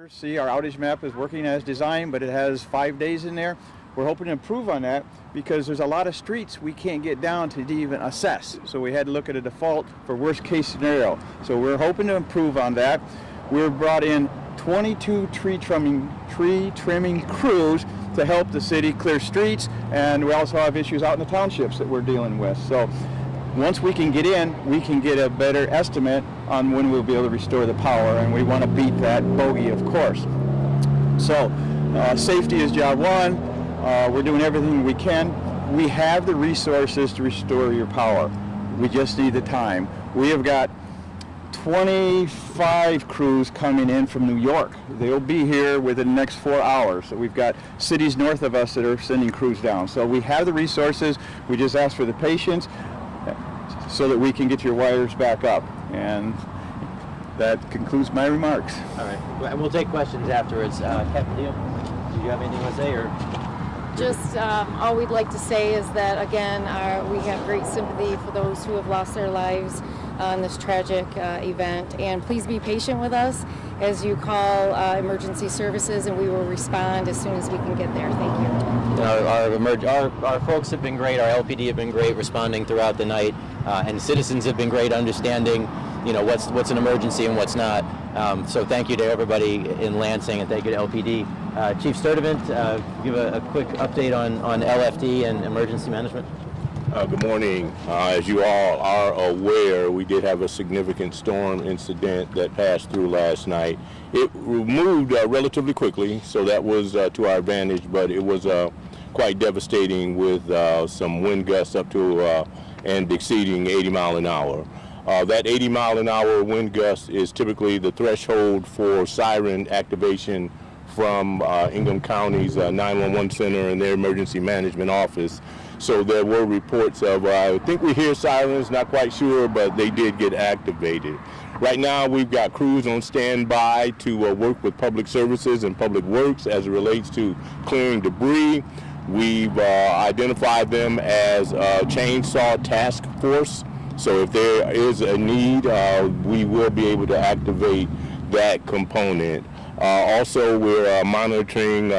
See, our outage map is working as designed, but it has 5 days in there. We're hoping to improve on that because there's a lot of streets we can't get down to even assess. So we had to look at a default for worst case scenario. So we're hoping to improve on that. We've brought in 22 tree trimming crews to help the city clear streets, and we also have issues out in the townships that we're dealing with. So once we can get in, we can get a better estimate on when we'll be able to restore the power, and we want to beat that bogey, of course. So safety is job one. We're doing everything we can. We have the resources to restore your power. We just need the time. We have got 25 crews coming in from New York. They'll be here within the next 4 hours. So we've got cities north of us that are sending crews down. So we have the resources. We just ask for the patience so that we can get your wires back up. And that concludes my remarks. All right. We'll take questions afterwards. Captain Deal, do you have anything to say? Or just all we'd like to say is that, again, we have great sympathy for those who have lost their lives in this tragic event. And please be patient with us as you call emergency services, and we will respond as soon as we can get there. Thank you. Our folks have been great. Our LPD have been great responding throughout the night, and citizens have been great understanding, what's an emergency and what's not. So thank you to everybody in Lansing, and thank you to LPD. Chief Sturdivant, give a quick update on LFD and emergency management. Good morning. As you all are aware, we did have a significant storm incident that passed through last night. It moved relatively quickly, so that was to our advantage, but it was quite devastating with some wind gusts up to and exceeding 80 mile an hour. That 80 mile an hour wind gust is typically the threshold for siren activation from Ingham County's 911 center and their emergency management office. So there were reports of, I think we hear sirens, not quite sure, but they did get activated. Right now we've got crews on standby to work with public services and public works as it relates to clearing debris. We've identified them as a chainsaw task force. So if there is a need, we will be able to activate that component. Also, we're monitoring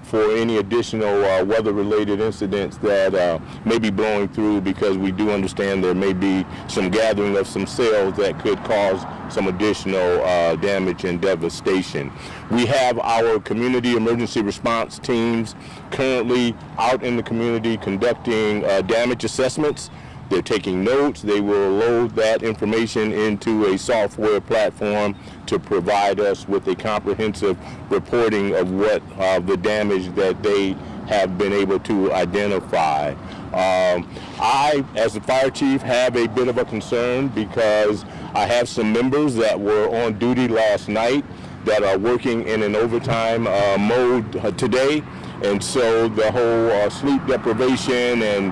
for any additional weather-related incidents that may be blowing through, because we do understand there may be some gathering of some cells that could cause some additional damage and devastation. We have our community emergency response teams currently out in the community conducting damage assessments. They're taking notes. They will load that information into a software platform to provide us with a comprehensive reporting of what the damage that they have been able to identify. I, as the fire chief, have a bit of a concern because I have some members that were on duty last night that are working in an overtime mode today, and so the whole sleep deprivation and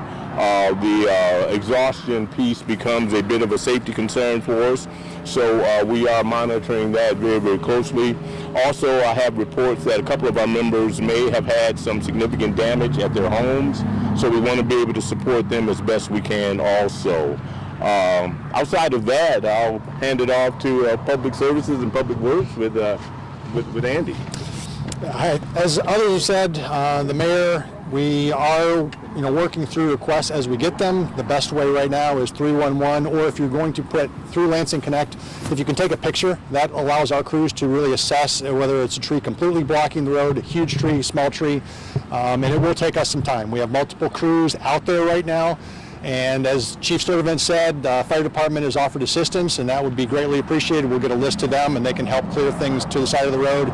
the exhaustion piece becomes a bit of a safety concern for us. So we are monitoring that very, very closely. Also, I have reports that a couple of our members may have had some significant damage at their homes. So we want to be able to support them as best we can also. Outside of that, I'll hand it off to Public Services and Public Works with Andy. As others have said, the mayor, we are working through requests as we get them. The best way right now is 311, or if you're going to put through Lansing Connect, if you can take a picture, that allows our crews to really assess whether it's a tree completely blocking the road, a huge tree, small tree, and it will take us some time. We have multiple crews out there right now, and as Chief Sturdivant said, the fire department has offered assistance, and that would be greatly appreciated. We'll get a list to them, and they can help clear things to the side of the road.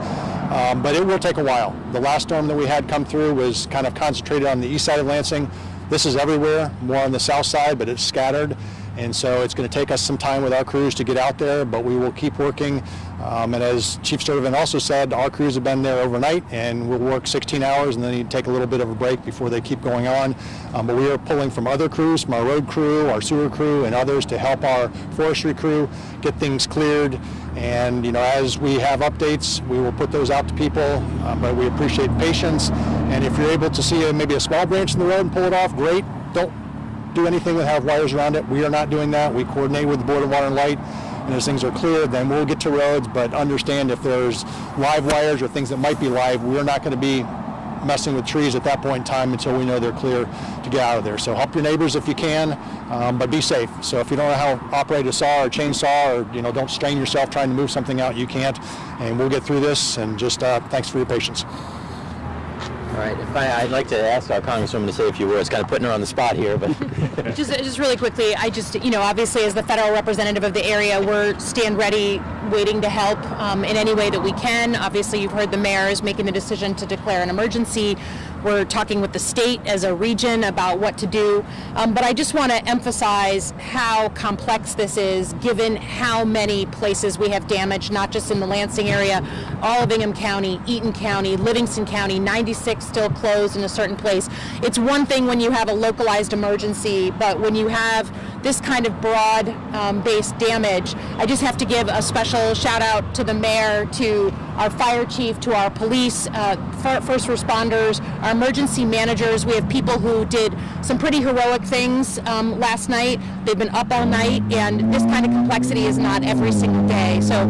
But it will take a while. The last storm that we had come through was kind of concentrated on the east side of Lansing. This is everywhere, more on the south side, but it's scattered. And so it's going to take us some time with our crews to get out there, but we will keep working. And as Chief Sturdivant also said, our crews have been there overnight, and we'll work 16 hours and then you take a little bit of a break before they keep going on. But we are pulling from other crews, from our road crew, our sewer crew, and others to help our forestry crew get things cleared. And as we have updates, we will put those out to people, but we appreciate patience. And if you're able to see maybe a small branch in the road and pull it off, great. Don't do anything that have wires around it. We are not doing that. We coordinate with the Board of Water and Light, and as things are cleared, then we'll get to roads, but understand if there's live wires or things that might be live, we're not going to be messing with trees at that point in time until we know they're clear to get out of there. So help your neighbors if you can, but be safe. So if you don't know how to operate a saw or chainsaw, or don't strain yourself trying to move something out, you can't. And we'll get through this. And just thanks for your patience. All right, I'd like to ask our Congresswoman to say a few words, kind of putting her on the spot here, but just really quickly, I just, obviously as the federal representative of the area, we're stand ready, waiting to help in any way that we can. Obviously, you've heard the mayor is making the decision to declare an emergency. We're talking with the state as a region about what to do. But I just want to emphasize how complex this is, given how many places we have damage, not just in the Lansing area, all of Ingham County, Eaton County, Livingston County, 96 still closed in a certain place. It's one thing when you have a localized emergency, but when you have this kind of broad-based damage, I just have to give a special shout out to the mayor, to our fire chief, to our police, first responders, our emergency managers. We have people who did some pretty heroic things last night. They've been up all night, and this kind of complexity is not every single day. So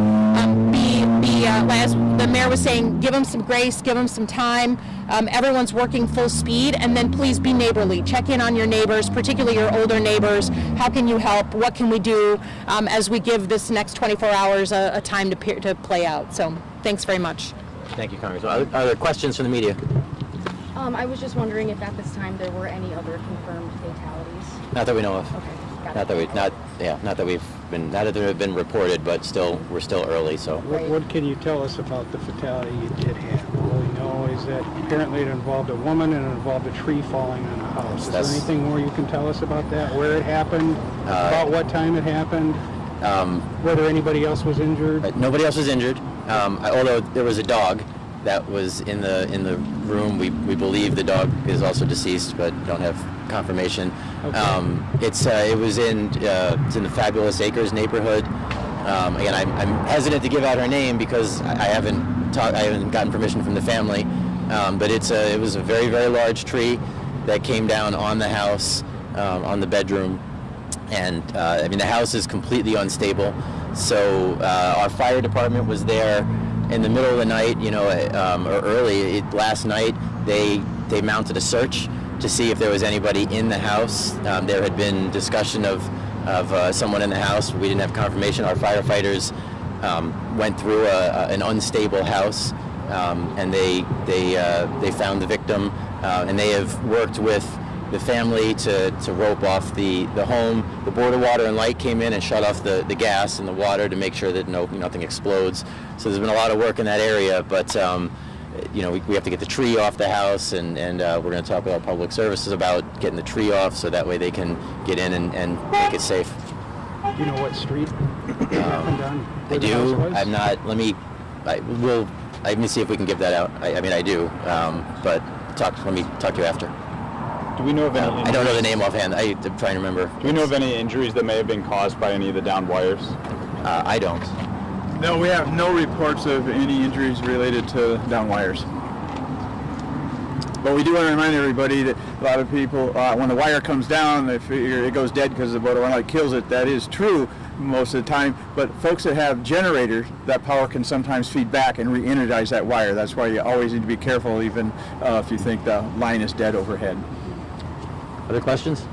as the mayor was saying, give them some grace, give them some time. Everyone's working full speed, and then please be neighborly. Check in on your neighbors, particularly your older neighbors. How can you help? What can we do as we give this next 24 hours a time to play out? So thanks very much. thank you, Congresswoman. Are there questions from the media? I was just wondering if at this time there were any other confirmed fatalities. Not that we know of. Okay, got Not that there have been reported, but we're still early, so. What can you tell us about the fatality you did have? All we know is that apparently it involved a woman and it involved a tree falling on a house. Is there anything more you can tell us about that? Where it happened? About what time it happened? Whether anybody else was injured? Nobody else was injured, although there was a dog that was in the room. We believe the dog is also deceased, but don't have confirmation. Okay. It was it's in the Fabulous Acres neighborhood. Again, I'm hesitant to give out her name because I haven't gotten permission from the family. But it was a very, very large tree that came down on the house, on the bedroom, and the house is completely unstable. So our fire department was there in the middle of the night, or early last night. They mounted a search to see if there was anybody in the house. There had been discussion of someone in the house. We didn't have confirmation. Our firefighters went through an unstable house, and they found the victim, and they have worked with the family to rope off the home. The Board of Water and Light came in and shut off the gas and the water to make sure that nothing explodes. So there's been a lot of work in that area, but we have to get the tree off the house, and we're going to talk with our public services about getting the tree off so that way they can get in and make it safe. Do you know what street it happened on? I do. I'm not. Let me see if we can give that out. I do. But let me talk to you after. Do we know of any injuries? I don't know the name offhand. I'm trying to remember. Do we know of any injuries that may have been caused by any of the downed wires? I don't. No, we have no reports of any injuries related to down wires. But we do want to remind everybody that a lot of people, when the wire comes down, they figure it goes dead because the Board of Water kills it. That is true most of the time. But folks that have generators, that power can sometimes feed back and re-energize that wire. That's why you always need to be careful, even if you think the line is dead overhead. Other questions?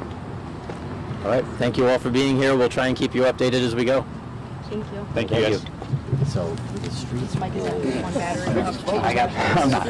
All right. Thank you all for being here. We'll try and keep you updated as we go. Thank you. Thank you, guys. So the streets. Mike is at one battery. I got. I'm not.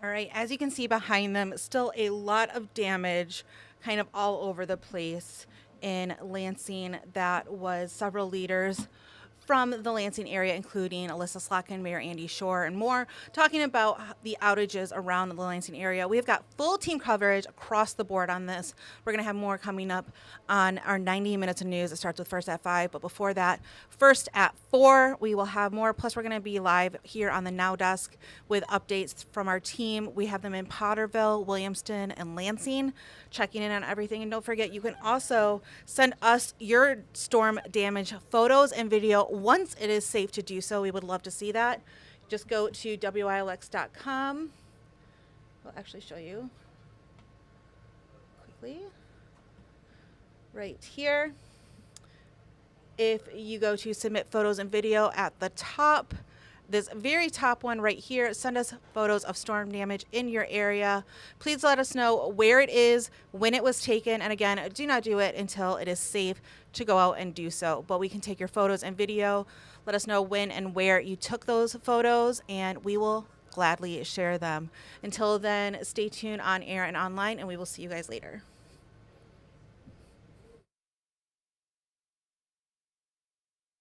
All right, as you can see behind them, still a lot of damage kind of all over the place in Lansing. That was several liters from the Lansing area, including Alyssa Slotkin, Mayor Andy Shore, and more, talking about the outages around the Lansing area. We've got full team coverage across the board on this. We're going to have more coming up on our 90 minutes of news. It starts with First at 5, but before that, First at 4, we will have more. Plus, we're going to be live here on the Now Desk with updates from our team. We have them in Potterville, Williamston, and Lansing, checking in on everything. And don't forget, you can also send us your storm damage photos and video once it is safe to do so. We would love to see that. Just go to WILX.com. We'll actually show you quickly right here. If you go to submit photos and video at the top, this very top one right here, send us photos of storm damage in your area. Please let us know where it is, when it was taken, and again, do not do it until it is safe to go out and do so. But we can take your photos and video. Let us know when and where you took those photos, and we will gladly share them. Until then, stay tuned on air and online, and we will see you guys later.